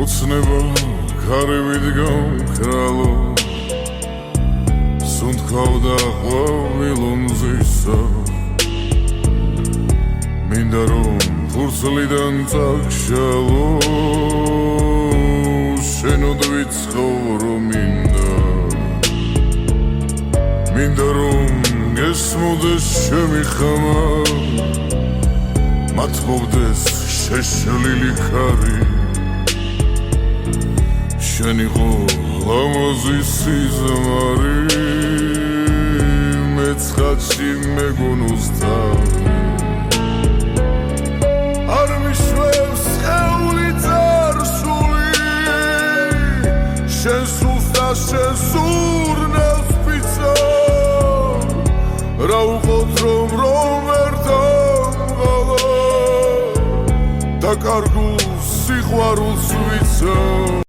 ოცნება ქარევით გამქრალო სუნთქავდა ყვავილონზისა მინდა რომ ფურცლიდან წაგშალო შენოდვით ცხოვრო მინდა რომ გესმოდეს ჩემი ხამა მათმობდეს შეშლილი ქარი შენი ხო ლამაზი სიზმარი მეცხადში მეგონოს თავი არ მიშვევს სხეული წარსული შენ სულს და შენ სურნელს პიცა რა უყოთ რომ ერთად მღალა და კარგულ სიყვარულს